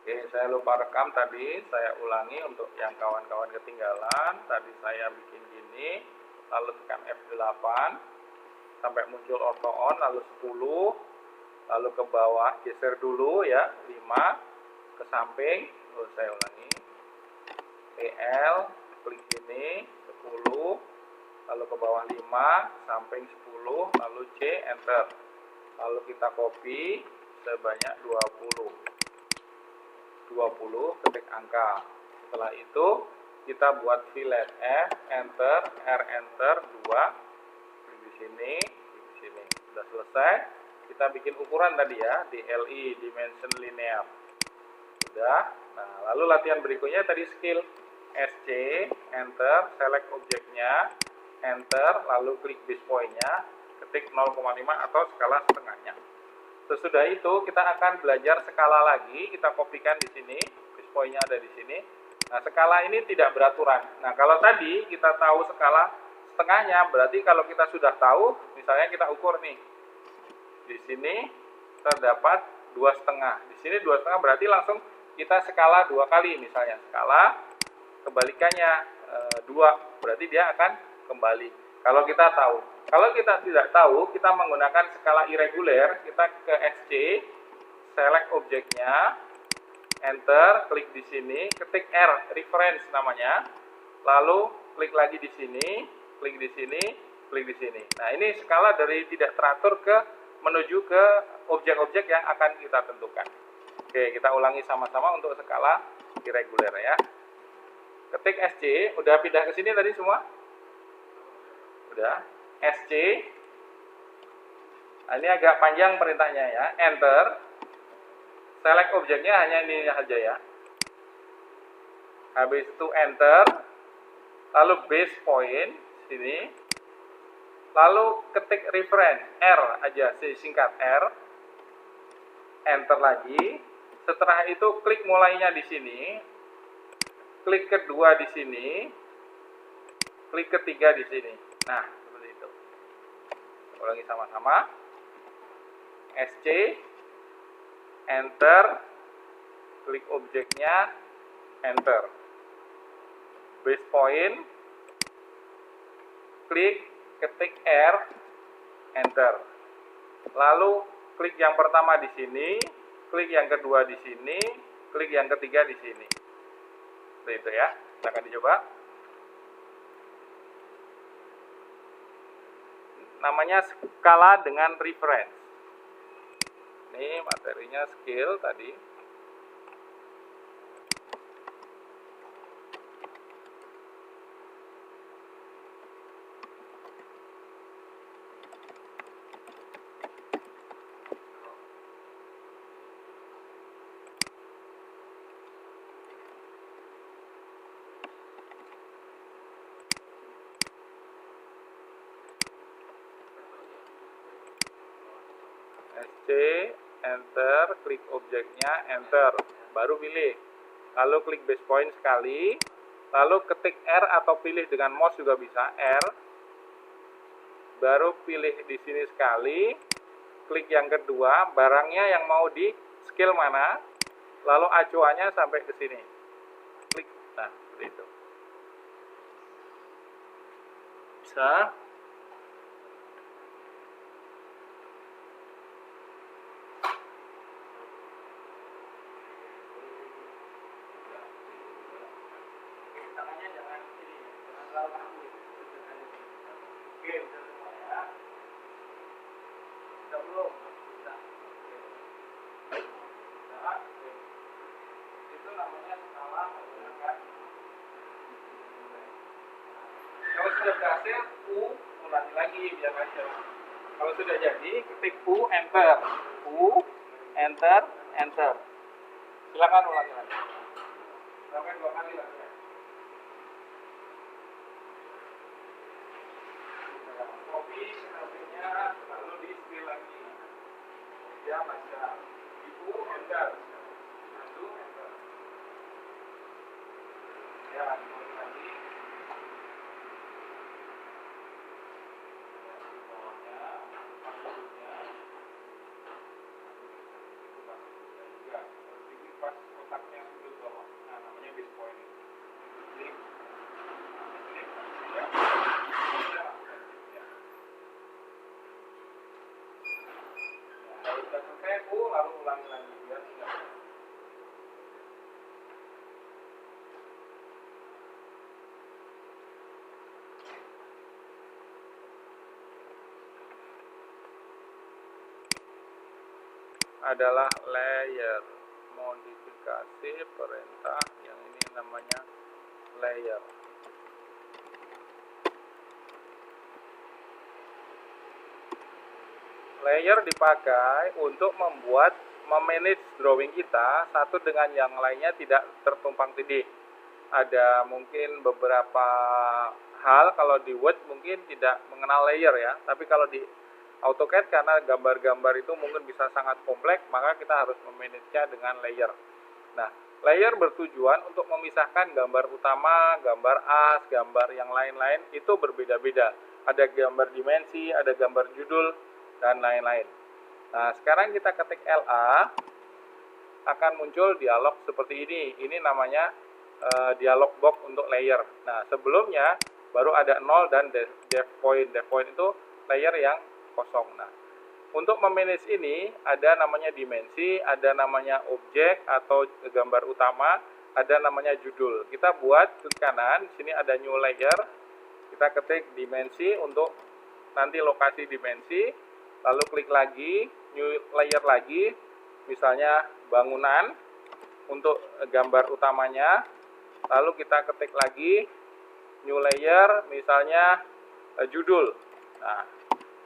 Oke, saya lupa rekam tadi, saya ulangi untuk yang kawan-kawan ketinggalan. Tadi saya bikin gini, lalu tekan F8 sampai muncul auto on, lalu 10, lalu ke bawah geser dulu ya, 5 ke samping, lalu saya ulangi. PL, klik ini 10, lalu ke bawah 5, samping 10, lalu C, enter. Lalu kita copy sebanyak 20, ketik angka. Setelah itu kita buat fillet F, enter, R, enter, 2, klik di sini, klik di sini. Sudah selesai, kita bikin ukuran tadi ya, DLI, dimension linear. Sudah. Nah, lalu latihan berikutnya tadi skill SC, enter, select objeknya, enter, lalu klik base point-nya, ketik 0,5 atau skala setengahnya. Sesudah itu kita akan belajar skala lagi, kita kopikan di sini, base point-nya ada di sini. Nah, skala ini tidak beraturan. Nah, kalau tadi kita tahu skala setengahnya, berarti kalau kita sudah tahu, misalnya kita ukur nih, di sini terdapat 2,5. Di sini 2,5 berarti langsung kita skala 2 kali, misalnya skala kebalikannya 2, berarti dia akan kembali. Kalau kita tahu. Kalau kita tidak tahu, kita menggunakan skala irregular, kita ke SC, select objeknya, enter, klik di sini, ketik R, reference namanya, lalu klik lagi di sini, klik di sini, klik di sini. Nah, ini skala dari tidak teratur ke menuju ke objek-objek yang akan kita tentukan. Oke, kita ulangi sama-sama untuk skala irregular ya. Ketik SC, udah pindah ke sini tadi semua? Udah. SC, nah, ini agak panjang perintahnya ya, enter, select objeknya hanya ini saja ya, habis itu enter, lalu base point sini, lalu ketik reference R aja, singkat R, enter lagi. Setelah itu klik mulainya di sini, klik kedua di sini, klik ketiga di sini. Nah, seperti itu. Ulangi sama-sama. SC, enter, klik objeknya, enter. Base point, klik, ketik R, enter. Lalu klik yang pertama di sini, klik yang kedua di sini, klik yang ketiga di sini. Seperti itu ya. Silakan dicoba. Namanya skala dengan reference. Ini materinya skill tadi. SC, enter, klik objeknya, enter, baru pilih, lalu klik base point sekali, lalu ketik R atau pilih dengan mouse juga bisa, R, baru pilih di sini sekali, klik yang kedua, barangnya yang mau di scale mana, lalu acuannya sampai ke sini, klik, nah seperti itu, bisa. Kalau sudah berhasil, U ulangi lagi biar lancar. Kalau sudah jadi, ketik U, enter, U, enter, enter. Silakan ulangi lagi. Sampai 2 kali lah. Copy hasilnya, lalu di skill lagi. Dia baca. U, enter. Lalu enter. Ya, ulangi lagi. Kotak Kalau sudah selesai, lalu ulangi lagi biar ingat. Adalah layer, modifikasi perintah yang ini namanya layer. Layer dipakai untuk memanage drawing kita satu dengan yang lainnya tidak tertumpang tindih. Ada mungkin beberapa hal kalau di Word mungkin tidak mengenal layer ya, tapi kalau di AutoCAD karena gambar-gambar itu mungkin bisa sangat kompleks, maka kita harus memanage-nya dengan layer. Nah, layer bertujuan untuk memisahkan gambar utama, gambar as, gambar yang lain-lain itu berbeda-beda. Ada gambar dimensi, ada gambar judul, dan lain-lain. Nah, sekarang kita ketik LA, akan muncul dialog seperti ini. Ini namanya dialog box untuk layer. Nah, sebelumnya baru ada 0 dan depth point. Depth point itu layer yang kosong. Nah, untuk memanage ini ada namanya dimensi, ada namanya objek atau gambar utama, ada namanya judul. Kita buat klik kanan, sini ada new layer. Kita ketik dimensi untuk nanti lokasi dimensi, lalu klik lagi, new layer lagi, misalnya bangunan untuk gambar utamanya, lalu kita ketik lagi new layer, misalnya judul. Nah,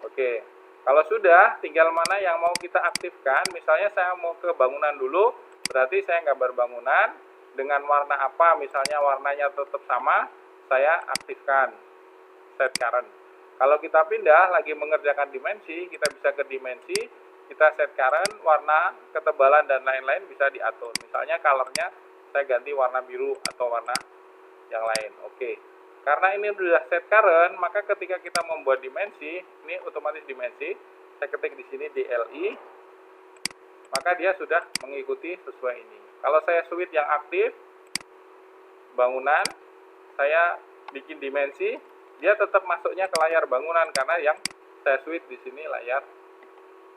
oke. Kalau sudah, tinggal mana yang mau kita aktifkan. Misalnya saya mau ke bangunan dulu, berarti saya gambar bangunan dengan warna apa, misalnya warnanya tetap sama, saya aktifkan set current. Kalau kita pindah lagi mengerjakan dimensi, kita bisa ke dimensi, kita set current, warna, ketebalan, dan lain-lain bisa diatur. Misalnya colornya saya ganti warna biru atau warna yang lain. Oke. Karena ini sudah set current, maka ketika kita membuat dimensi, ini otomatis dimensi, saya ketik di sini DLI, maka dia sudah mengikuti sesuai ini. Kalau saya switch yang aktif, bangunan, saya bikin dimensi, dia tetap masuknya ke layar bangunan karena yang saya switch di sini layar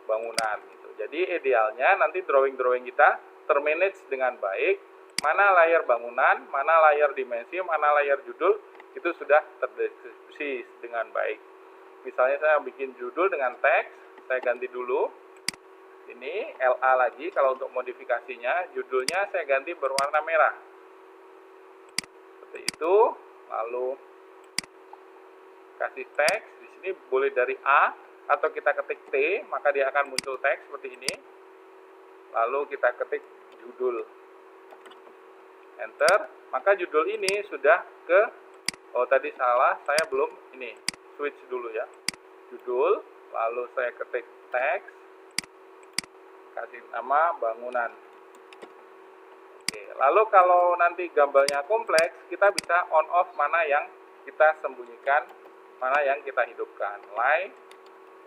bangunan. Gitu. Jadi idealnya nanti drawing-drawing kita termanage dengan baik, mana layar bangunan, mana layar dimensi, mana layar judul, itu sudah terdeskripsi dengan baik. Misalnya saya bikin judul dengan teks, saya ganti dulu. Ini LA lagi, kalau untuk modifikasinya, judulnya saya ganti berwarna merah. Seperti itu, lalu kasih teks, di sini boleh dari A, atau kita ketik T, maka dia akan muncul teks seperti ini. Lalu kita ketik judul. Enter, maka judul ini sudah ke oh tadi salah, saya belum ini switch dulu ya. Judul, lalu saya ketik teks, kasih nama bangunan. Oke, lalu kalau nanti gambarnya kompleks, kita bisa on off mana yang kita sembunyikan, mana yang kita hidupkan. Line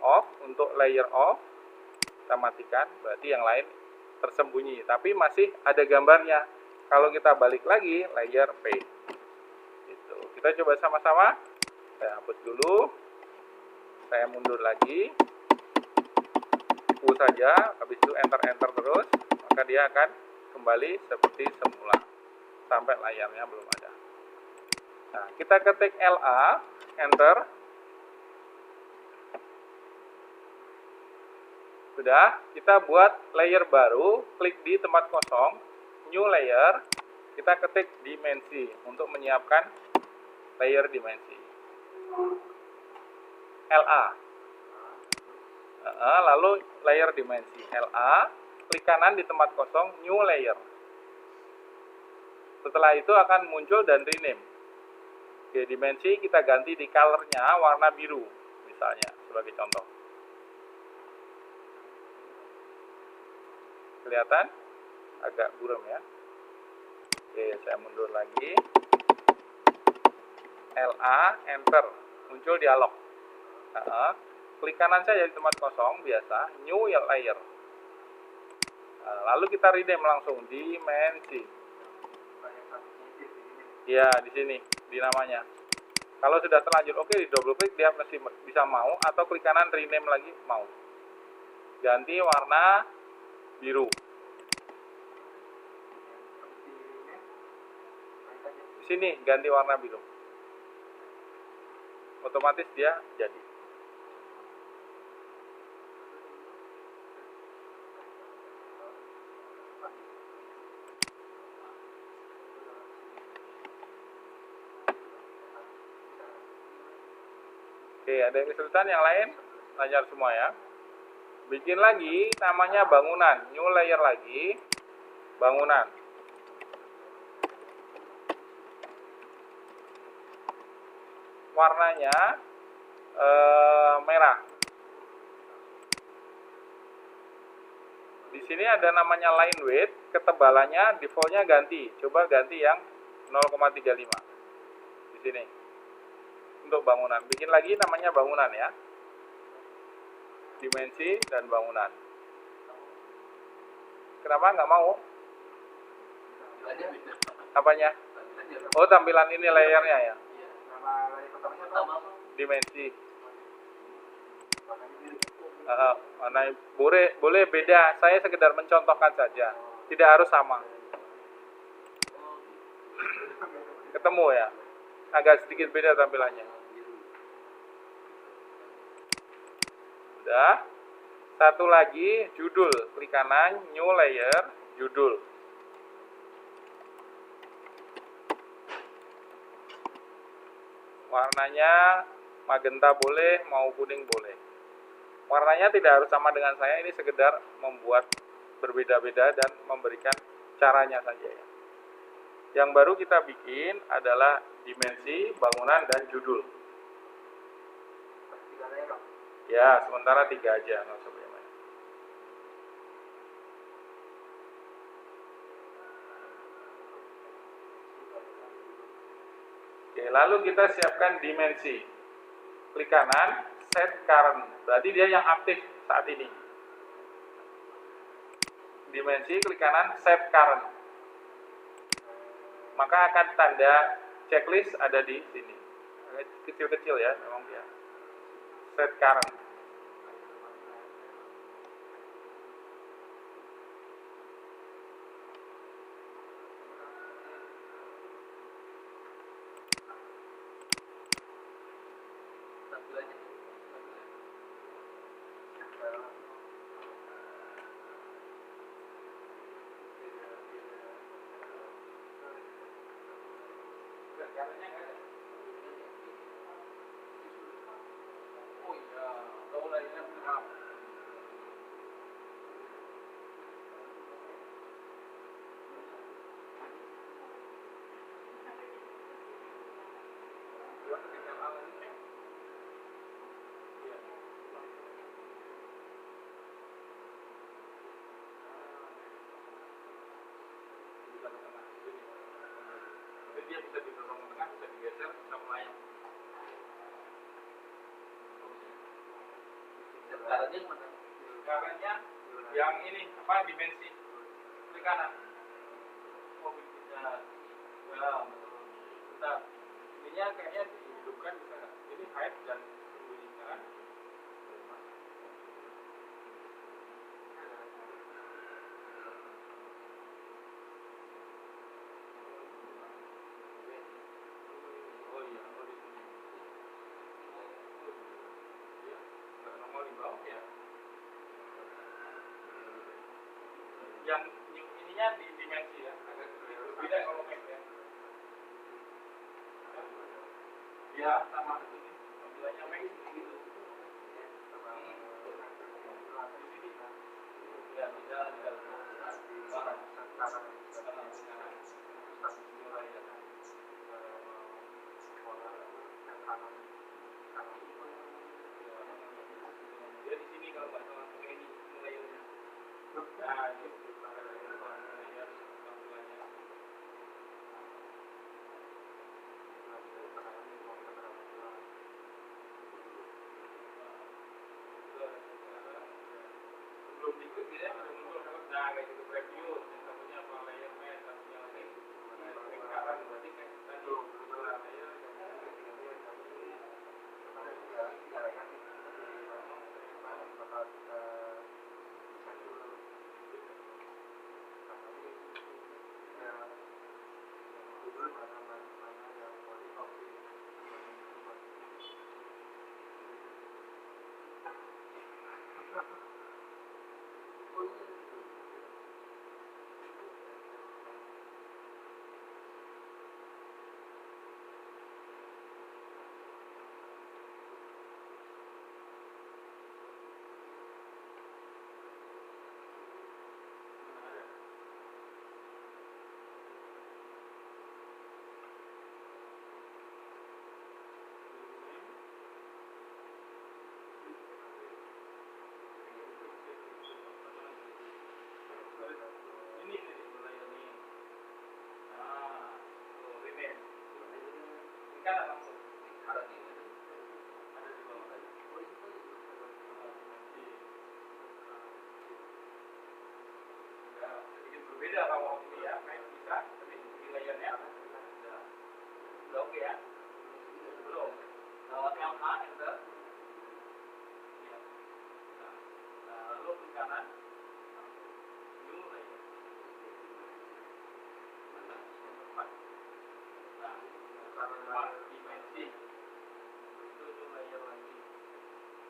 off untuk layer off, kita matikan, berarti yang lain tersembunyi, tapi masih ada gambarnya. Kalau kita balik lagi, layer P. Kita coba sama-sama. Saya hapus dulu. Saya mundur lagi. Saja, habis itu enter-enter terus, maka dia akan kembali seperti semula. Sampai layarnya belum ada. Nah, kita ketik LA, enter. Sudah, kita buat layer baru, klik di tempat kosong, new layer, kita ketik dimensi untuk menyiapkan layer dimensi. LA. Lalu layer dimensi. LA, klik kanan di tempat kosong, new layer. Setelah itu akan muncul dan rename. Oke, dimensi kita ganti di colornya warna biru, misalnya, sebagai contoh. Kelihatan? Agak buram ya. Oke, saya mundur lagi. LA, enter, muncul dialog. Klik kanan saja di tempat kosong, biasa, new layer. Lalu kita rename langsung, dimensi. Ya, di sini, di namanya. Kalau sudah terlanjur oke, di double klik, dia masih bisa mau, atau klik kanan, rename lagi, mau. ganti warna biru. Sini ganti warna biru. Otomatis dia jadi. Oke, ada yang kesulitan, yang lain lancar semua ya. Bikin lagi namanya bangunan, new layer lagi, bangunan. Warnanya merah. Di sini ada namanya line weight, ketebalannya defaultnya ganti. Coba ganti yang 0,35 di sini. Untuk bangunan, bikin lagi namanya bangunan ya. Dimensi dan bangunan. Kenapa nggak mau? Apanya? Oh, tampilan ini layernya ya. Dimensi. Boleh beda. Saya sekedar mencontohkan saja. Tidak harus sama. Ketemu ya? Agak sedikit beda tampilannya. Udah. Satu lagi, judul. Klik kanan, new layer, judul. Warnanya magenta boleh, mau kuning boleh. Warnanya tidak harus sama dengan saya, ini sekedar membuat berbeda-beda dan memberikan caranya saja ya. Yang baru kita bikin adalah dimensi, bangunan, dan judul. Ya, sementara 3 aja, nggak usah banyak. Oke, lalu kita siapkan dimensi. Klik kanan, set current. Berarti dia yang aktif saat ini. Dimensi, klik kanan, set current. Maka akan tanda checklist ada di sini. Kecil-kecil ya, memang dia. Set current. Dia bisa didorong ke tengah, bisa digeser, bisa melayang. Caranya gimana? Caranya yang ini apa, dimensi. Klik kanan. Oh, bisa. Well, bentar. Ininya kayaknya dihidupkan, bisa nggak? Ini hide dan sembunyikan. Yang ininya di dimensi ya, agak beda kalau Mac ya. Ya, sama ini. Tampilannya Mac gitu. Di sini. Ya, tidak dia di sini kalau nggak salah pakai ini layernya. Nah, ini belum ikut dia belum muncul. Nah, kayak gitu preview, satunya apa layer mask, satunya lagi sekarang berarti kayak tadi layer Berbeda kalau ini ya, main bisa, tapi di layarnya udah oke ya? Belum. LA enter. Ya. Nah, lalu ke kanan. New layer. Nah, karena dimensi itu new layer lagi.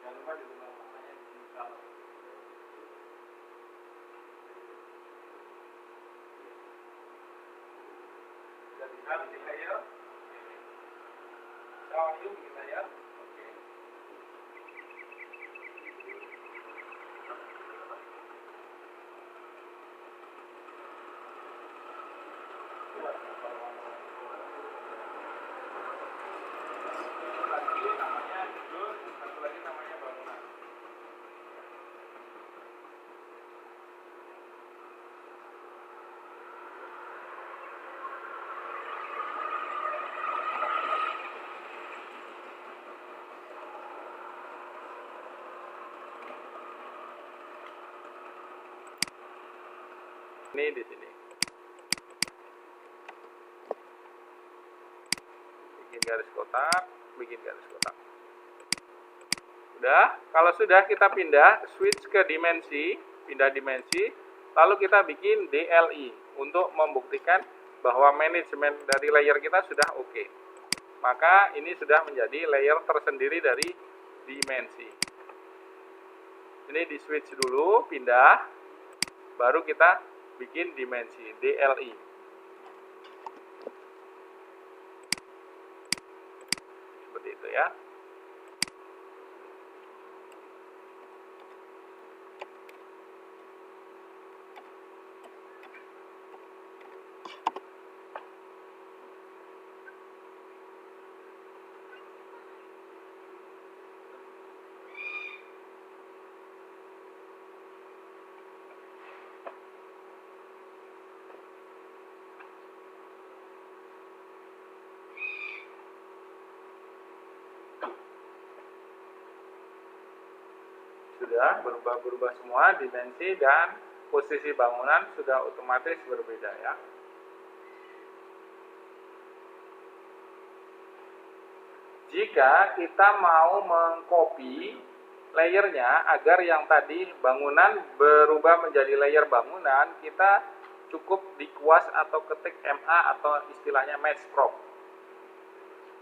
Jangan lupa dirubah namanya di color. Sudah bisa bikin layer. Show you bikin layer. Oke. Lagi namanya judul, satu lagi namanya bangunan. Ini di sini. Bikin garis kotak, bikin garis kotak. Udah, kalau sudah kita pindah, switch ke dimensi, pindah dimensi, lalu kita bikin DLI untuk membuktikan bahwa manajemen dari layer kita sudah oke. Maka ini sudah menjadi layer tersendiri dari dimensi. Ini di switch dulu, pindah, baru kita bikin dimensi DLI. Seperti itu ya. Sudah berubah-berubah semua dimensi dan posisi bangunan sudah otomatis berbeda ya. Jika kita mau mengcopy layernya agar yang tadi bangunan berubah menjadi layer bangunan, kita cukup di kuas atau ketik MA atau istilahnya match prop.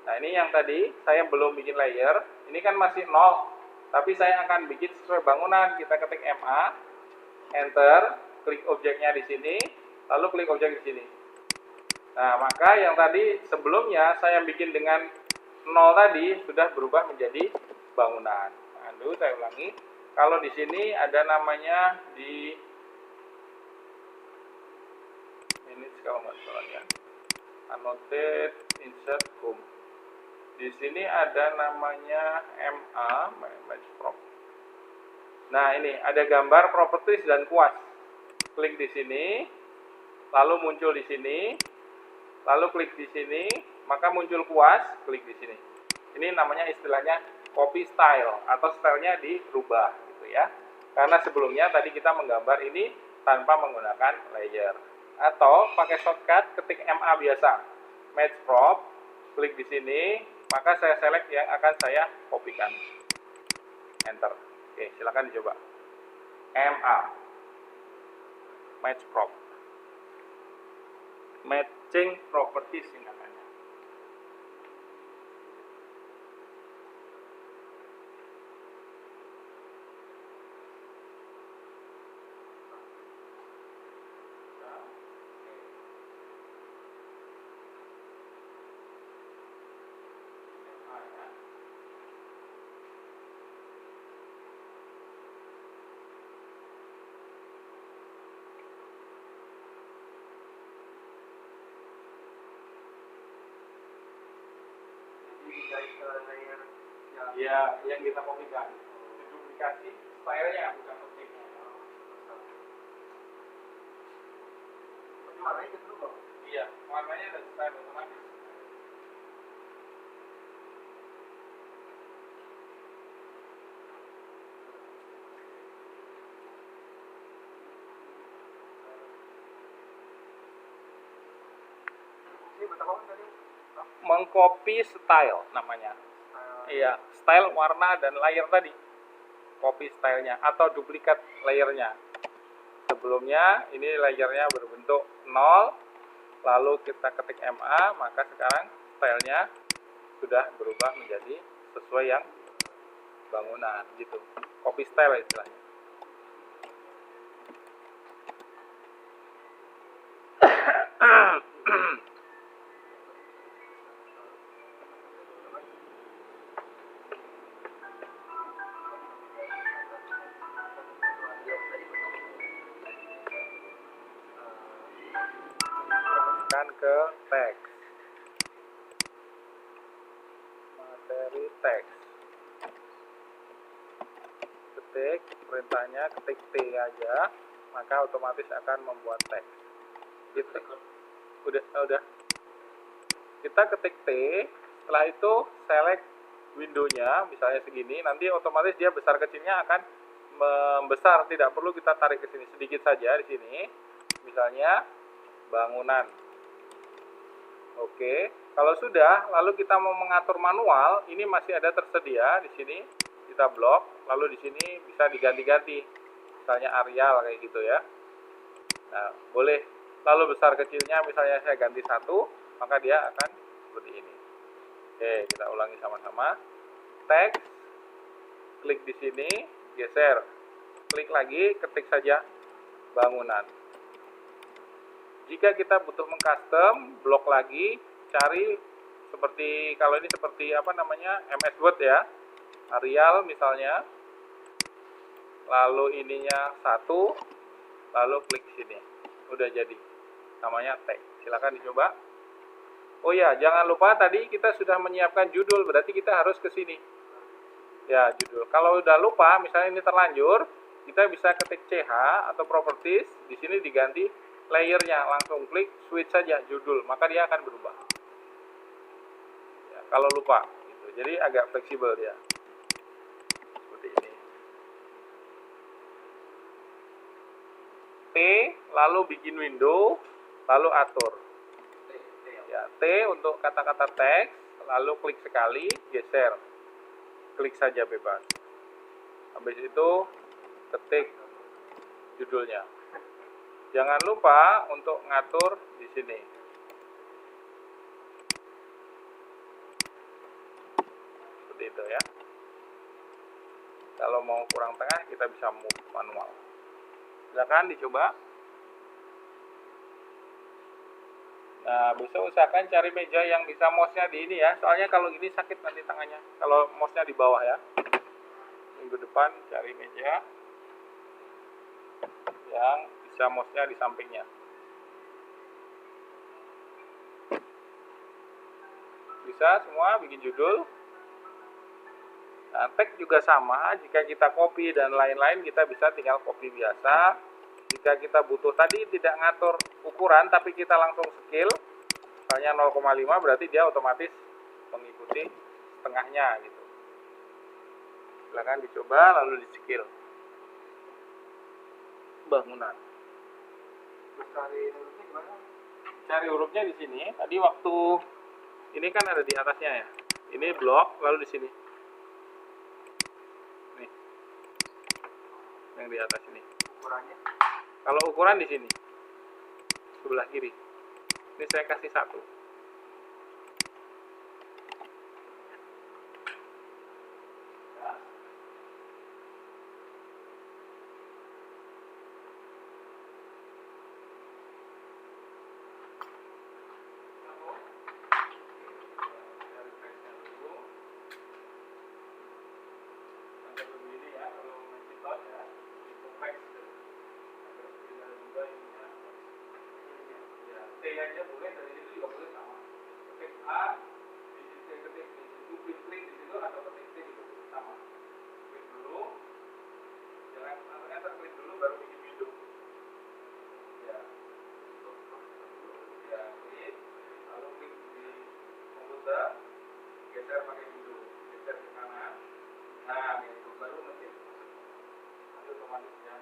Nah, ini yang tadi saya belum bikin layer, ini kan masih 0. Tapi saya akan bikin sesuai bangunan. Kita ketik MA, enter, klik objeknya di sini, lalu klik objek di sini. Nah, maka yang tadi sebelumnya saya bikin dengan 0 tadi sudah berubah menjadi bangunan. Nah, dulu saya ulangi. Kalau di sini ada namanya di ini kalau nggak salah ya, annotate insert home. Di sini ada namanya MA, match prop. Nah, ini ada gambar properties dan kuas. Klik di sini, lalu muncul di sini, lalu klik di sini, maka muncul kuas, klik di sini. Ini namanya istilahnya copy style atau stylenya dirubah gitu ya. Karena sebelumnya tadi kita menggambar ini tanpa menggunakan layer. Atau pakai shortcut ketik MA biasa. Match prop, klik di sini, maka saya select yang akan saya kopikan. Enter. Oke, silakan dicoba. MA. Match prop. Matching properties singkatannya. dijahit ke layer yang Iya, yang kita kopikan. Duplikasi stylenya bukan objeknya. ini warnanya gitu dulu bang. Iya, warnanya dan style otomatis. Ini betapa kan tadi? Mengcopy style namanya. Iya, style, warna, dan layer tadi. Copy stylenya atau duplikat layernya. Sebelumnya ini layernya berbentuk 0, lalu kita ketik MA, maka sekarang stylenya sudah berubah menjadi sesuai yang bangunan gitu. Copy style istilahnya. Dan ke teks, materi teks, ketik perintahnya, ketik T aja, maka otomatis akan membuat teks gitu. Udah kita ketik T, setelah itu select windownya misalnya segini, nanti otomatis dia besar kecilnya akan membesar, tidak perlu kita tarik ke sini, sedikit saja di sini misalnya bangunan. Oke, kalau sudah, lalu kita mau mengatur manual, ini masih ada tersedia di sini. Kita blok, lalu di sini bisa diganti-ganti, misalnya Arial kayak gitu ya. Nah, boleh. Lalu besar kecilnya, misalnya saya ganti 1, maka dia akan seperti ini. Oke, kita ulangi sama-sama. Teks, klik di sini, geser, klik lagi, ketik saja bangunan. Jika kita butuh mengcustom, blok lagi, cari seperti, kalau ini seperti apa namanya, MS Word ya, Arial misalnya, lalu ininya 1, lalu klik sini, udah jadi, namanya tag. Silakan dicoba. Oh ya, jangan lupa tadi kita sudah menyiapkan judul, berarti kita harus ke sini. Ya, judul. Kalau udah lupa, misalnya ini terlanjur, kita bisa ketik CH atau properties, di sini diganti layernya, langsung klik switch saja judul, maka dia akan berubah ya, kalau lupa gitu. Jadi agak fleksibel dia seperti ini. T, lalu bikin window, lalu atur ya, T untuk kata-kata teks, lalu klik sekali, geser, klik saja bebas, habis itu ketik judulnya. Jangan lupa untuk ngatur di sini. Seperti itu ya. Kalau mau kurang tengah, kita bisa move manual. Silakan dicoba. Nah, besok usahakan cari meja yang bisa mouse-nya di ini ya. Soalnya kalau gini sakit nanti tangannya. Kalau mouse-nya di bawah ya. Minggu depan cari meja yang bisa mouse-nya di sampingnya. Bisa semua bikin judul. Nah, tag juga sama, jika kita copy dan lain-lain kita bisa tinggal copy biasa. Jika kita butuh tadi tidak ngatur ukuran tapi kita langsung scale, misalnya 0,5 berarti dia otomatis mengikuti setengahnya gitu. Silakan dicoba lalu di scale bangunan. Cari hurufnya gimana? Cari hurufnya di sini. Tadi waktu ini kan ada di atasnya ya. Ini blok, lalu di sini. Nih. Yang di atas ini. Ukurannya? Kalau ukuran di sini. Sebelah kiri. Ini saya kasih 1. T aja boleh, dari situ juga boleh sama. Ketik A, di situ ketik di situ klik di situ atau ketik T juga sama. Klik dulu, jangan enter, klik dulu baru bikin window. Ya, ya klik, lalu klik di komputer, geser pakai window, geser ke kanan. Nah, itu baru ngetik. Nanti otomatis ya.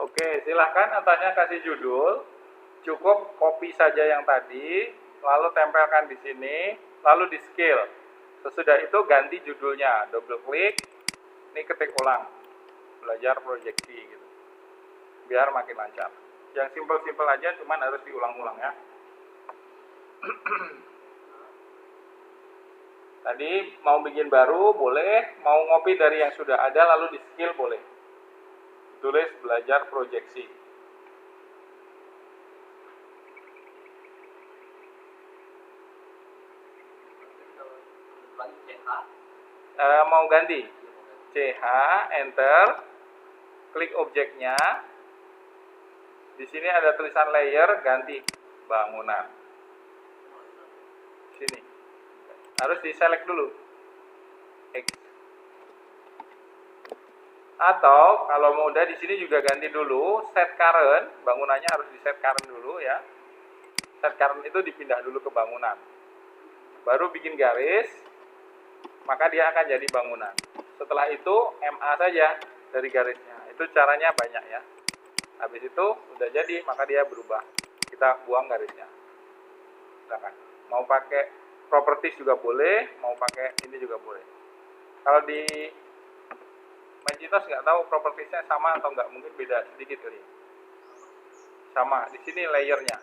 Oke, silahkan atasnya kasih judul, cukup copy saja yang tadi, lalu tempelkan di sini, lalu di scale. Sesudah itu ganti judulnya, double klik, ini ketik ulang, belajar proyeksi gitu, biar makin lancar. Yang simpel-simpel aja, cuman harus diulang-ulang ya. Tadi mau bikin baru boleh, mau ngopi dari yang sudah ada lalu di scale boleh. Tulis belajar proyeksi. Mau ganti CH, enter, klik objeknya. Di sini ada tulisan layer, ganti bangunan. Sini harus di-select dulu X. Atau kalau mau udah di sini juga ganti dulu set current, bangunannya harus di set current dulu ya. Set current itu dipindah dulu ke bangunan. Baru bikin garis, maka dia akan jadi bangunan. Setelah itu MA saja dari garisnya. Itu caranya banyak ya. Habis itu udah jadi, maka dia berubah. Kita buang garisnya. Silakan. Mau pakai properties juga boleh, mau pakai ini juga boleh. Kalau di Macintosh nggak tahu propertiesnya sama atau nggak, mungkin beda sedikit kali. Sama, di sini layernya.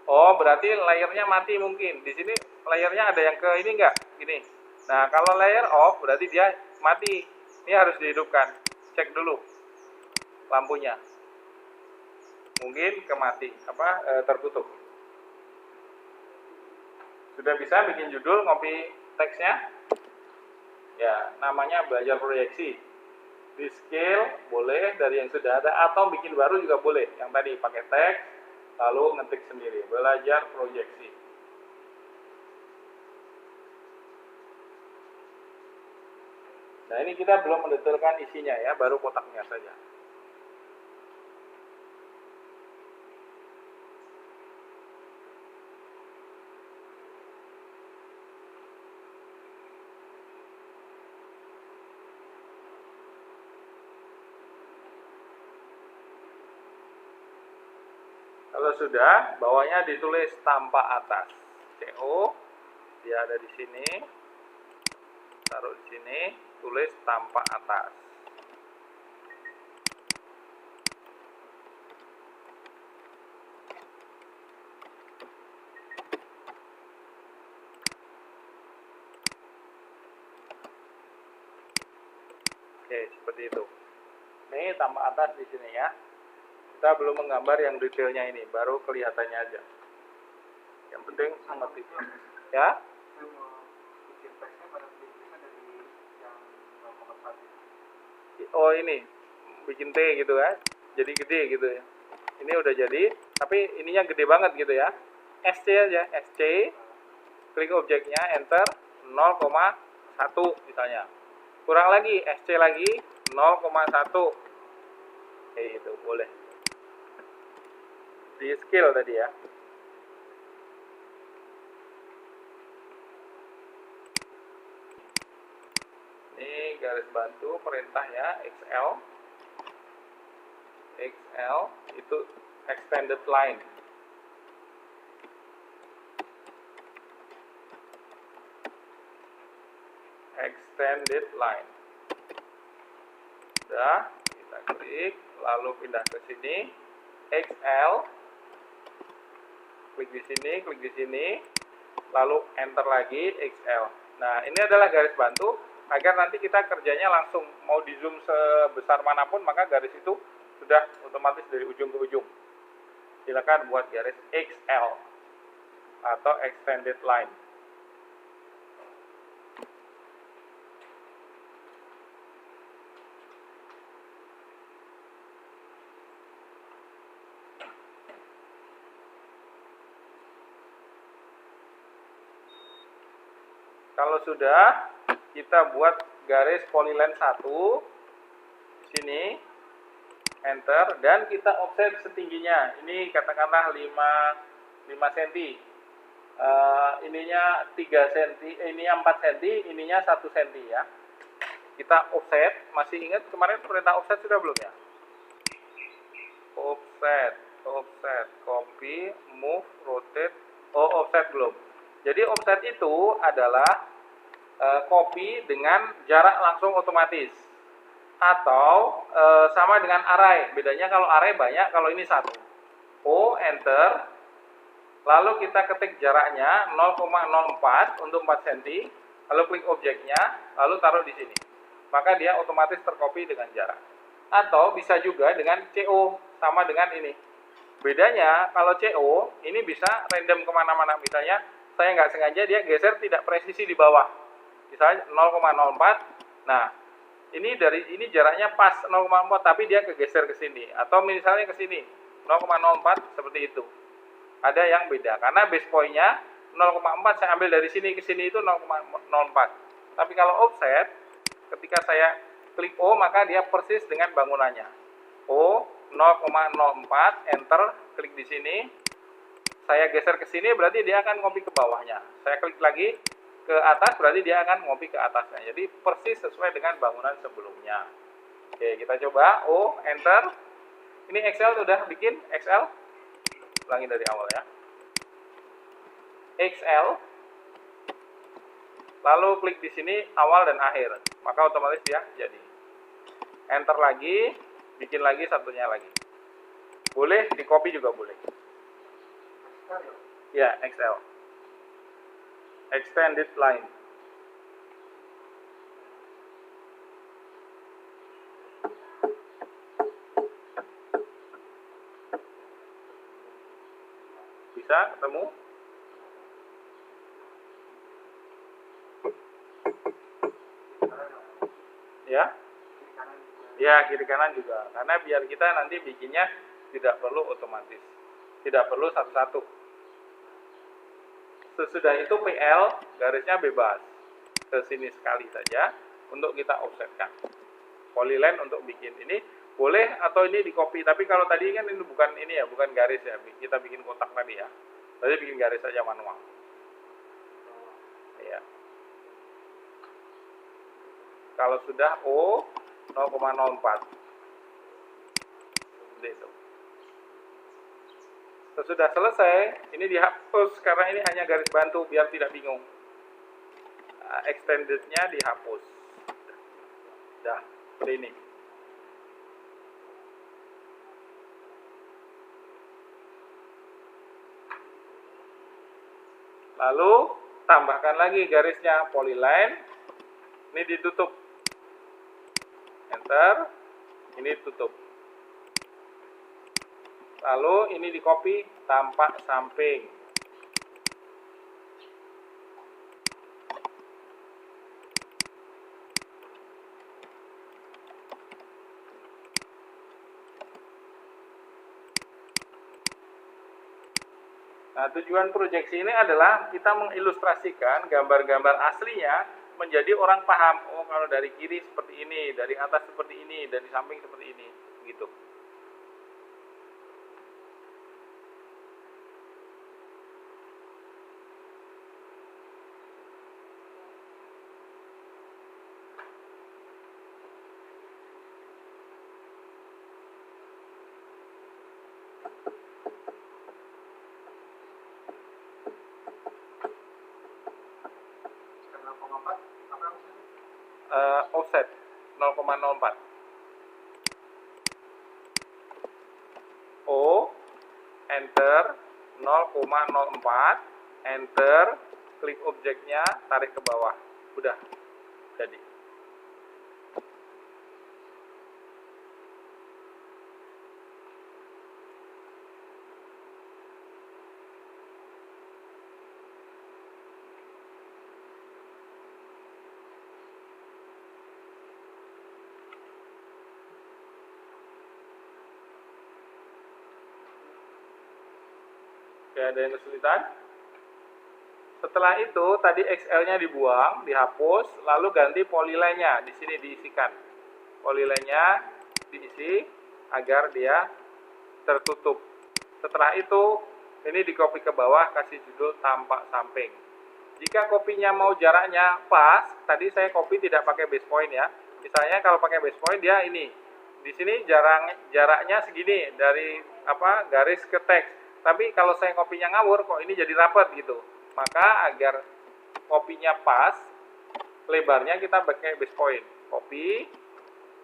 Oh, berarti layernya mati mungkin. Di sini layernya ada yang ke ini nggak? Ini. Nah, kalau layer off berarti dia mati. Ini harus dihidupkan. Cek dulu lampunya. Mungkin kemati, tertutup. Sudah bisa bikin judul, ngopi teksnya? Ya, namanya belajar proyeksi. Di scale boleh dari yang sudah ada, atau bikin baru juga boleh. Yang tadi pakai teks, lalu ngetik sendiri. Belajar proyeksi. Nah, ini kita belum mendetailkan isinya ya, baru kotaknya saja. Kalau sudah, bawahnya ditulis tanpa atas. CO, dia ada di sini. Taruh di sini, tulis tanpa atas. Oke, seperti itu. Ini tambah atas di sini ya. Kita belum menggambar yang detailnya ini, baru kelihatannya aja. Yang penting mengerti. Ya. Saya mau bikin teksnya pada bikinnya dari yang 0,1. Oh ini, bikin T gitu kan. Jadi gede gitu ya. Ini udah jadi, tapi ininya gede banget gitu ya. SC aja, SC. Klik objeknya, enter 0,1 misalnya. Kurang lagi, SC lagi 0,1. Oke, itu boleh. Di scale tadi ya. Ini garis bantu perintah ya, XL. XL itu extended line. Extended line. Udah, kita klik, lalu pindah ke sini. XL. Klik di sini, lalu enter lagi XL. Nah, ini adalah garis bantu agar nanti kita kerjanya langsung mau di zoom sebesar manapun, maka garis itu sudah otomatis dari ujung ke ujung. Silakan buat garis XL atau extended line. Kalau sudah, kita buat garis polyline 1 di sini, enter, dan kita offset setingginya. Ini katakanlah 5 cm. Ininya 3 cm, ininya 4 cm, ininya 1 cm ya. Kita offset, masih ingat kemarin perintah offset sudah belum ya? Offset, copy, move, rotate. Oh, offset belum. Jadi offset itu adalah copy dengan jarak langsung otomatis, atau sama dengan array. Bedanya kalau array banyak, kalau ini satu. O, enter, lalu kita ketik jaraknya 0,04 untuk 4 cm, lalu klik objeknya, lalu taruh di sini. Maka dia otomatis tercopy dengan jarak. Atau bisa juga dengan CO, sama dengan ini. Bedanya kalau CO ini bisa random kemana-mana. Misalnya saya nggak sengaja dia geser tidak presisi di bawah. Misalnya 0,04. Nah, ini jaraknya pas 0,4 tapi dia kegeser ke sini, atau misalnya ke sini 0,04 seperti itu. Ada yang beda karena base point-nya 0,4 saya ambil dari sini ke sini itu 0,04. Tapi kalau offset, ketika saya klik O maka dia persis dengan bangunannya. O 0,04, enter, klik di sini. Saya geser ke sini berarti dia akan ngopi ke bawahnya. Saya klik lagi ke atas berarti dia akan ngopi ke atasnya. Jadi persis sesuai dengan bangunan sebelumnya. Oke, kita coba. O, enter. Ini Excel sudah bikin Excel. Ulangi dari awal ya. Excel. Lalu klik di sini awal dan akhir. Maka otomatis dia jadi. Enter lagi, bikin lagi satunya lagi. Boleh di copy juga boleh. Ya, Excel. Extended line. Bisa ketemu? Ya? Ya, kiri kanan juga. Karena biar kita nanti bikinnya tidak perlu otomatis. Tidak perlu satu-satu. Sesudah itu PL, garisnya bebas. Ke sini sekali saja untuk kita offsetkan. Polyline untuk bikin ini boleh atau ini di copy. Tapi kalau tadi kan ini bukan ini ya, bukan garis ya. Kita bikin kotak tadi ya. Tadi bikin garis saja manual. Ya. Kalau sudah O 0,04. Seperti itu. Sesudah selesai, ini dihapus karena ini hanya garis bantu biar tidak bingung. Extended-nya dihapus. Dah, seperti ini. Lalu tambahkan lagi garisnya polyline. Ini ditutup. enter, ini tutup. Lalu ini di copy tampak samping. Nah, tujuan proyeksi ini adalah kita mengilustrasikan gambar-gambar aslinya menjadi orang paham, oh kalau dari kiri seperti ini, dari atas seperti ini, dari samping seperti ini, gitu. Offset 0,04. O, enter 0,04, enter, klik objeknya, tarik ke bawah. Udah, jadi. Oke, ada yang kesulitan? Setelah itu, tadi XL-nya dibuang, dihapus, lalu ganti polyline-nya. Di sini diisikan. Polyline-nya diisi agar dia tertutup. Setelah itu, ini di copy ke bawah, kasih judul tampak samping. Jika kopinya mau jaraknya pas, tadi saya copy tidak pakai base point ya. Misalnya kalau pakai base point, dia ini. Di sini jaraknya segini, dari garis ke teks. Tapi kalau saya kopinya ngawur, kok ini jadi rapat gitu. Maka agar kopinya pas, lebarnya kita pakai base point. Copy,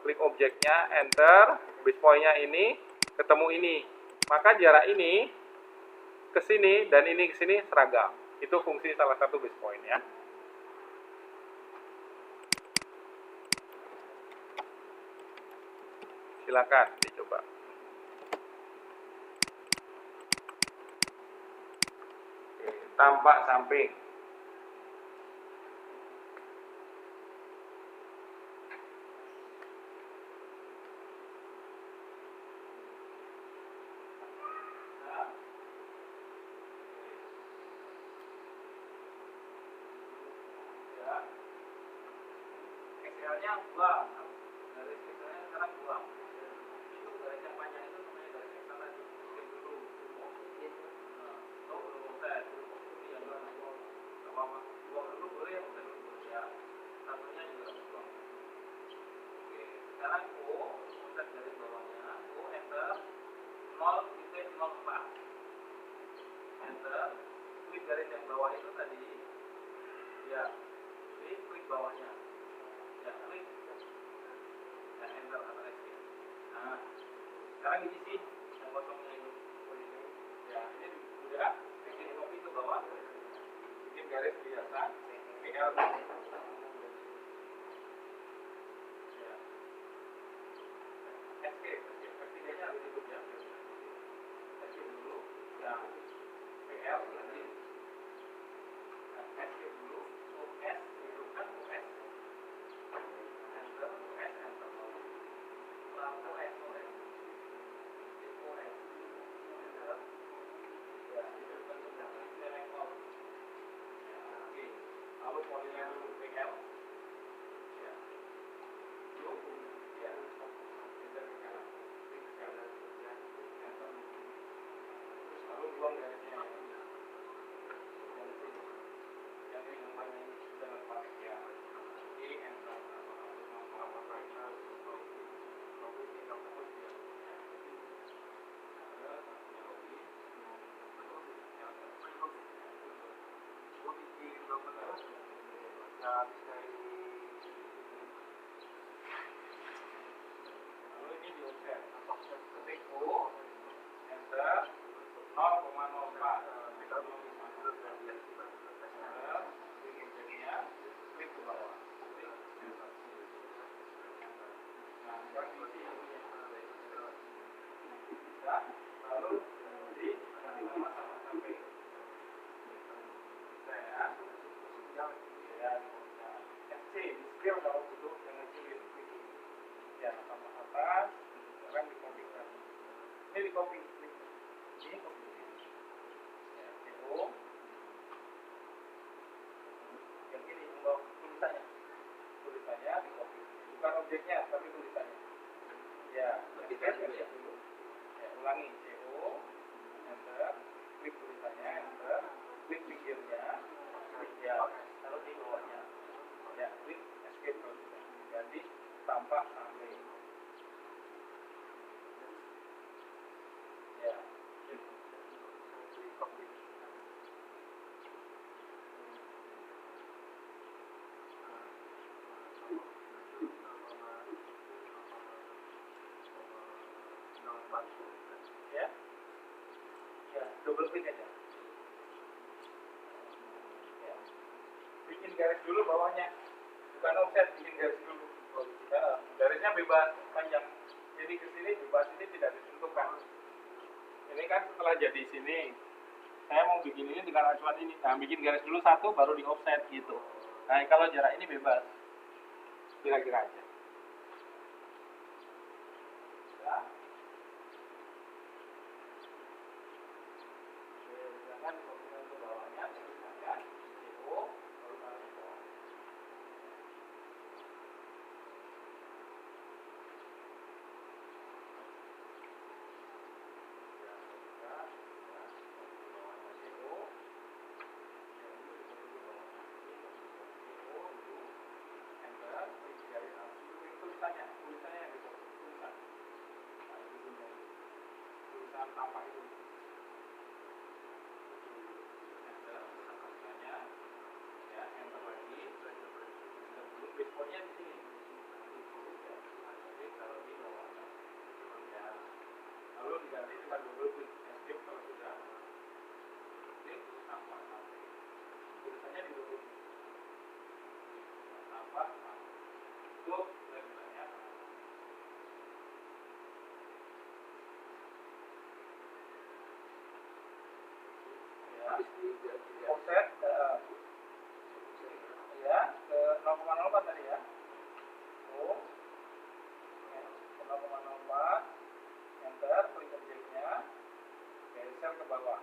klik objeknya, enter, base point-nya ini, ketemu ini. Maka jarak ini ke sini dan ini ke sini seragam. Itu fungsi salah satu base point ya. Silakan dicoba. Tampak samping. XL-nya buang. Garis XL-nya sekarang buang. Itu garis yang panjang itu namanya garis XL tadi. Skip dulu. Buang dulu boleh, ya. Satunya juga buang. Oke, sekarang O, offset garis bawahnya, O enter 0,04. Enter, klik garis yang bawah itu tadi. Ya, klik bawahnya. Ya, klik. Ya, enter atau escape. Nah, sekarang diisi yang kosongnya itu. Ya, ini udah bikin copy ke bawah. Bikin garis biasa. PL. Ya. Escape. Ketiganya harus ikut ya. Escape dulu. Ya. PL nanti. Escape dulu. OS hidupkan OS. Enter OS enter. Lalu OS. Enter. Ya, hidupkan sebenarnya select. Lalu polyline dulu PL. Ya. Dulu ya. Enter ke kanan. Klik ke kanan. Enter. Terus lalu buang garisnya. Yang ini namanya ini jangan pakai ya. Ini enter. Lalu ini di offset. Ketik O, enter 0,04. Klik objeknya, klik ke bawah. Klik enter. Nah, sekarang diisi ya, lalu di nanti nama sama sampai bisa ya, ya FC di skill kalau butuh yang ngecilin ya sama atas, sekarang di copy lagi, ini di copy ini copy ya, CO yang ini untuk tulisannya di copy, bukan objeknya tapi tulisannya ya, escape ya dulu ya, ulangi CO enter, klik tulisannya enter, klik figurnya ya, lalu di bawahnya ya, klik escape terus ganti tampak sampai ya, ya, ya, double klik aja ya. Bikin garis dulu bawahnya, bukan offset, bikin garis dulu ya, garisnya bebas panjang, jadi ke sini bebas, ini tidak ditentukan. Ini kan setelah jadi sini saya mau bikin ini dengan acuan ini, nah bikin garis dulu satu baru di offset gitu. Nah kalau jarak ini bebas kira-kira aja ya. Silakan dikopikan ke bawahnya, tulisannya CO baru taruh di bawah. Tulisannya yang itu tulisan, nah, itu tulisan tampak itu enter, tulisannya ya, enter lagi, belum basepointnya di sini jadi taruh di bawahnya ya, lalu diganti dengan double klik escape kalau sudah klik tampak sampai tulisannya di double klik tampak itu levelnya ya, offset ya ke 0,04 tadi ya, oh 0,04 enter, klik objeknya geser ke bawah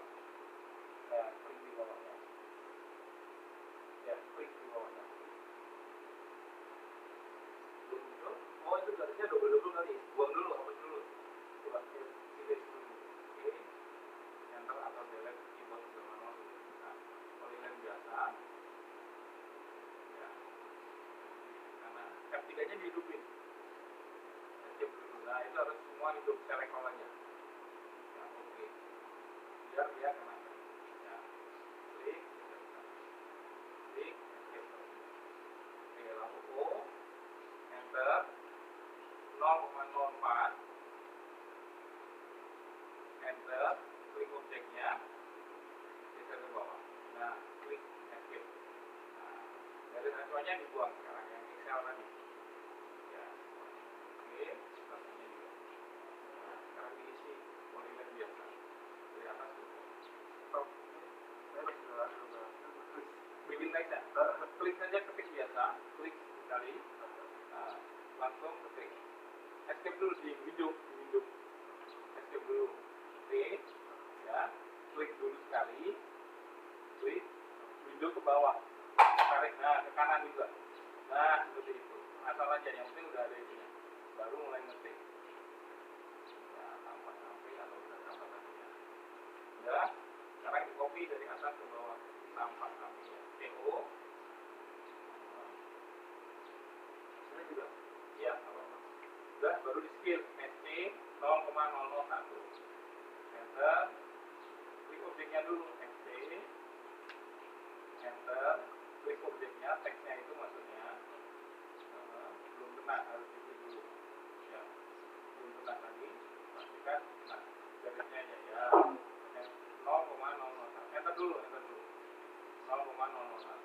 ya, klik di bawahnya ya, klik di bawahnya belum itu, oh itu garisnya double kali, buang dulu, hapus dulu, coba delete dulu, oke enter atau delete keyboard sudah manual. Nah polyline biasa ya, karena F3 nya dihidupin escape dulu, nah itu harus semua hidup, select all aja ya, oke biar dia kena ya, klik klik escape terus oke, lalu O enter 0,04 enter, klik objeknya geser ke bawah, nah klik escape, nah garis acuannya dibuang sekarang yang Excel tadi ya, oke setelahnya juga, nah sekarang diisi polyline biasa dari atas ke bawah, bikin teksnya klik saja, ketik biasa, klik sekali, nah, langsung ketik escape dulu di window escape dulu, klik ya, klik dulu sekali, klik window ke bawah, tarik nah ke kanan juga, nah seperti itu, asal aja yang penting udah ada itunya, baru mulai ngetik ya, tampak sampai atau udah tampak tadi ya, udah sekarang di copy dari atas ke bawah tampak sampai ya, CO ini juga iya apa-apa udah, baru di skill SC 0,001 enter, klik objeknya dulu SC enter, klik objeknya, teksnya itu maksudnya belum kena, harus diklik dulu ya, belum kena tadi, pastikan nah garisnya aja ya, 0,001 enter dulu 0,001 0,001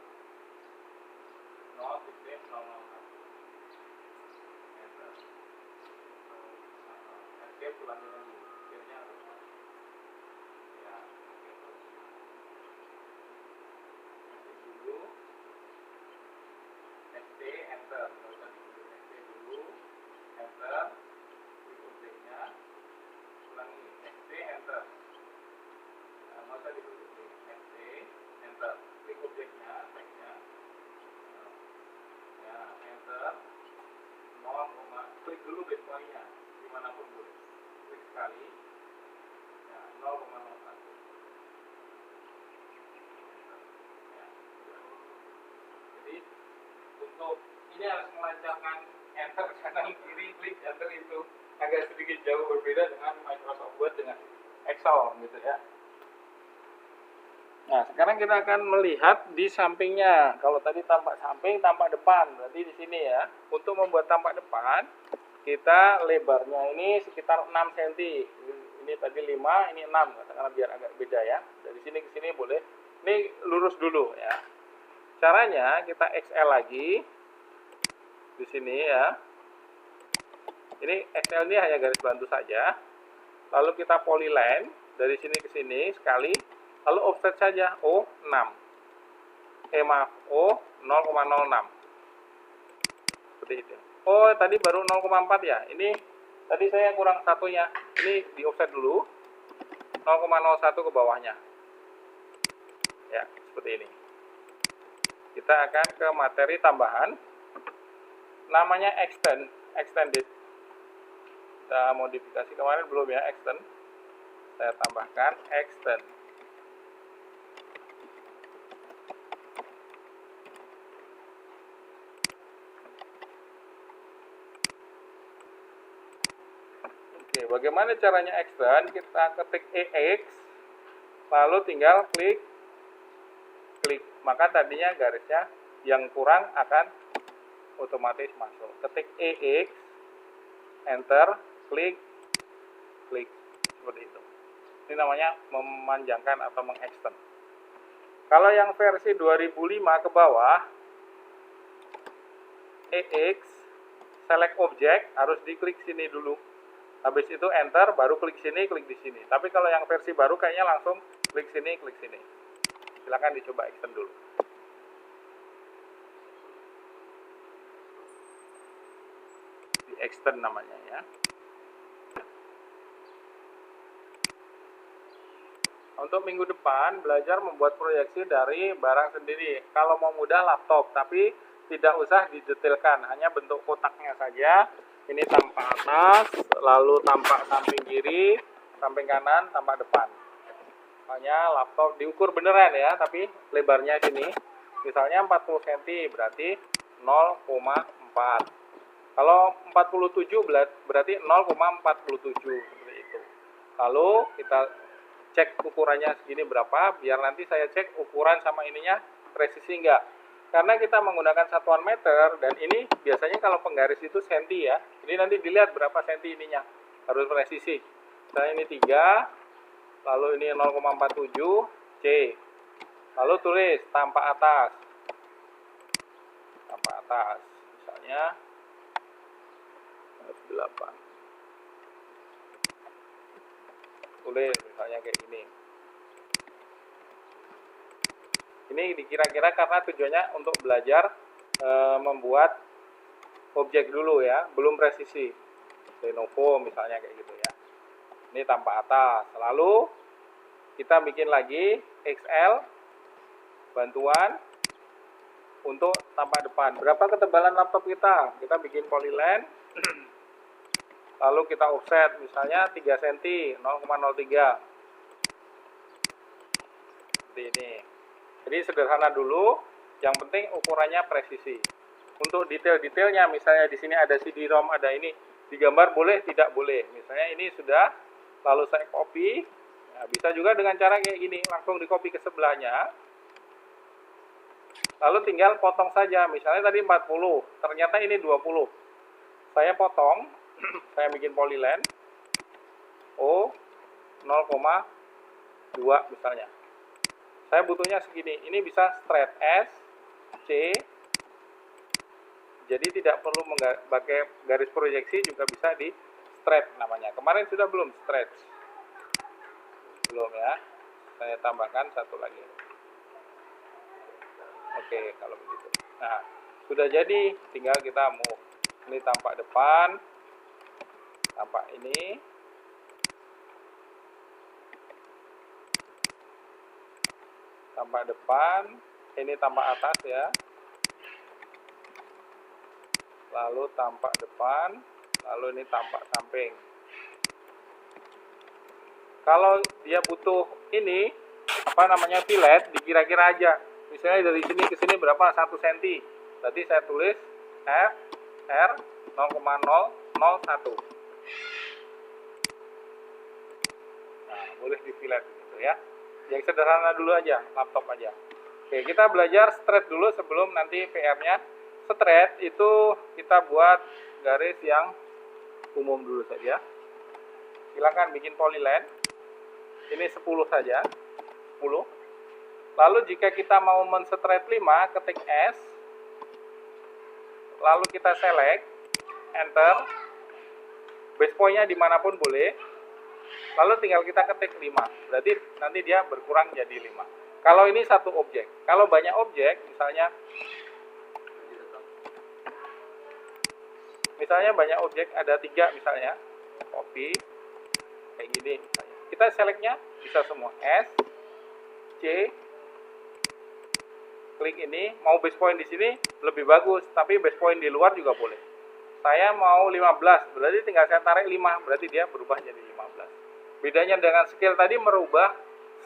enter ulangi lagi. Filenya harus ya, gitu. Nanti dulu ST enter, kalau tadi ST dulu enter, klik objeknya, ulangi ST enter. Nah, masa ditutup ST enter, klik objeknya, teksnya, ya enter, 0, klik dulu breakpointnya dimanapun boleh, klik sekali, ya 0,01. Ya, jadi untuk ini harus melancarkan enter kanan kiri, klik enter itu agak sedikit jauh berbeda dengan Microsoft Word dengan Excel gitu ya. Nah, sekarang kita akan melihat di sampingnya. Kalau tadi tampak samping, tampak depan. Berarti di sini ya. Untuk membuat tampak depan, kita lebarnya ini sekitar 6 cm. Ini tadi 5, ini 6. Katakanlah biar agak beda ya. Dari sini ke sini boleh. Ini lurus dulu ya. Caranya kita XL lagi. Di sini ya. Ini XL ini hanya garis bantu saja. Lalu kita polyline dari sini ke sini sekali. Lalu offset saja O6. Maaf, O 0,06. Seperti itu. Oh, tadi baru 0,4 ya. Ini tadi saya kurang satunya. Ini di offset dulu. 0,01 ke bawahnya. Ya, seperti ini. Kita akan ke materi tambahan. Namanya extended. Kita modifikasi kemarin belum ya, extend. Saya tambahkan extend. Oke, bagaimana caranya extend? Kita ketik EX, lalu tinggal klik. Maka tadinya garisnya yang kurang akan otomatis masuk. Ketik EX, enter, klik, seperti itu. Ini namanya memanjangkan atau mengextend. Kalau yang versi 2005 ke bawah, EX, select object, harus diklik sini dulu. Habis itu enter, baru klik sini, klik di sini. Tapi kalau yang versi baru kayaknya langsung klik sini, klik sini. Silakan dicoba extend dulu. Di extend namanya ya. Untuk minggu depan belajar membuat proyeksi dari barang sendiri. Kalau mau mudah laptop, tapi tidak usah didetailkan, hanya bentuk kotaknya saja. Ini tampak atas, lalu tampak samping kiri, samping kanan, tampak depan. Hanya laptop diukur beneran ya, tapi lebarnya sini. Misalnya 40 cm berarti 0,4. Kalau 47 berarti 0,47 seperti itu. Lalu kita cek ukurannya segini berapa, biar nanti saya cek ukuran sama ininya presisi enggak. Karena kita menggunakan satuan meter, dan ini biasanya kalau penggaris itu senti ya. Jadi nanti dilihat berapa senti ininya, harus presisi. Misalnya ini 3, lalu ini 0,47 C. Lalu tulis tampak atas. Tampak atas, misalnya F8. Tulis misalnya kayak gini. Ini dikira-kira karena tujuannya untuk belajar membuat objek dulu ya, belum presisi. Lenovo misalnya kayak gitu ya. Ini tampak atas. Lalu kita bikin lagi XL bantuan untuk tampak depan. Berapa ketebalan laptop kita? Kita bikin polyline. Lalu kita offset misalnya 3 cm, 0,03. Seperti ini. Jadi sederhana dulu, yang penting ukurannya presisi. Untuk detail-detailnya, misalnya di sini ada CD-ROM, ada ini, digambar boleh, tidak boleh. Misalnya ini sudah, lalu saya copy. Nah, bisa juga dengan cara kayak gini, langsung di copy ke sebelahnya. Lalu tinggal potong saja, misalnya tadi 40, ternyata ini 20. Saya potong, saya bikin polyline, O 0,2 misalnya. Saya butuhnya segini, ini bisa straight S, C, jadi tidak perlu pakai garis proyeksi, juga bisa di stretch namanya. Kemarin sudah belum stretch? Belum ya. Saya tambahkan satu lagi. Oke, kalau begitu. Nah, sudah jadi, tinggal kita move. Ini tampak depan, tampak ini. Tampak depan, ini tampak atas ya. Lalu tampak depan, lalu ini tampak samping. Kalau dia butuh ini, fillet, dikira-kira aja. Misalnya dari sini ke sini berapa? 1 cm. Berarti saya tulis F, R, 0,001. Nah, boleh di fillet gitu ya. Yang sederhana dulu aja, laptop aja. Oke, kita belajar stretch dulu sebelum nanti PR-nya. Stretch itu kita buat garis yang umum dulu saja. Silakan bikin polyline. Ini 10 saja. 10. Lalu jika kita mau men-stretch 5, ketik S. Lalu kita select, enter. Base point-nya dimanapun boleh. Lalu tinggal kita ketik 5. Berarti nanti dia berkurang jadi 5. Kalau ini satu objek. Kalau banyak objek, misalnya banyak objek, ada 3 misalnya. Copy. Kayak gini misalnya. Kita selectnya bisa semua. S, C, klik ini. Mau base point di sini lebih bagus, tapi base point di luar juga boleh. Saya mau 15, berarti tinggal saya tarik 5, berarti dia berubah jadi 15. Bedanya dengan scale tadi merubah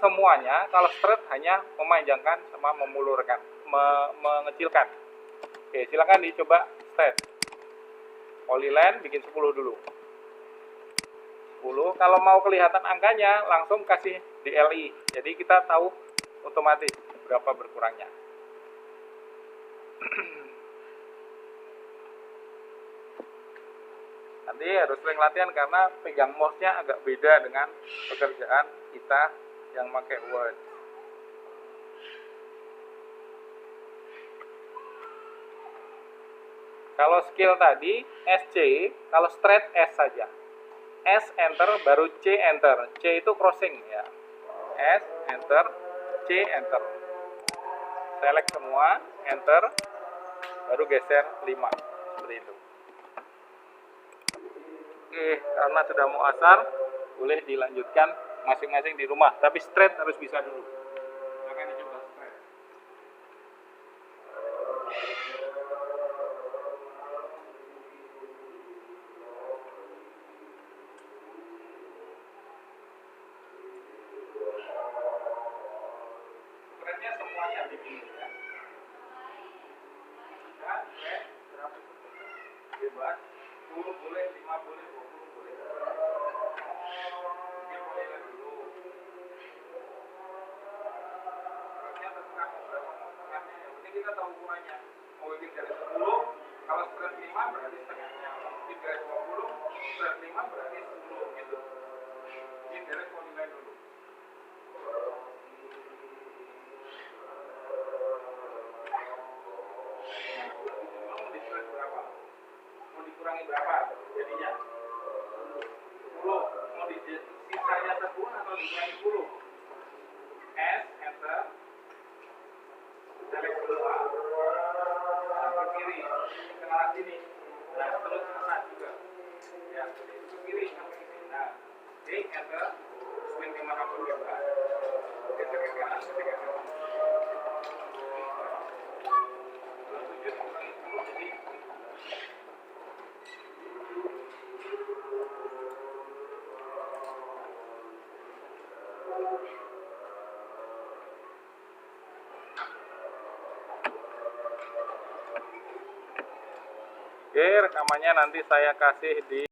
semuanya, kalau stretch hanya memanjangkan sama memulurkan, mengecilkan. Oke, silakan dicoba stretch. Polyline bikin 10 dulu. 10, kalau mau kelihatan angkanya langsung kasih DLI. Jadi kita tahu otomatis berapa berkurangnya. Nanti harus sering latihan karena pegang mouse-nya agak beda dengan pekerjaan kita yang pakai Word. Kalau skill tadi SC, kalau stretch S saja. S enter baru C enter. C itu crossing ya. S enter, C enter. Select semua, enter, baru geser 5 seperti itu. Oke, karena sudah mau asar, boleh dilanjutkan masing-masing di rumah. Tapi straight harus bisa dulu. Silakan dicoba straight. Straightnya semuanya bikin ya. Ya, straight. Bebas. 10 boleh, 5 boleh, 20 boleh. Bikin polyline dulu. Straight-nya terserah mau berapa mau setengahnya. Yang penting kita tahu ukurannya. Mau bikin dari 10, kalau straight 5 berarti setengahnya. Bikin dari 20, straight 5 berarti 10 gitu. Bikin dari polyline dulu. Mau di straight berapa? Mau dikurangi berapa jadinya? 10. Mau di sisanya 10 atau dikurangi 10? S, enter. Select semua. Nah, ke kiri. Ke arah sini. Nah, terus ke sana juga. Ya, ke kiri sampai ke sini. Nah, D, enter. Swing kemanapun bebas. Geser ke kanan, geser ke kanan. Kalau 7 dikurangi 10 jadi Oke, rekamannya nanti saya kasih di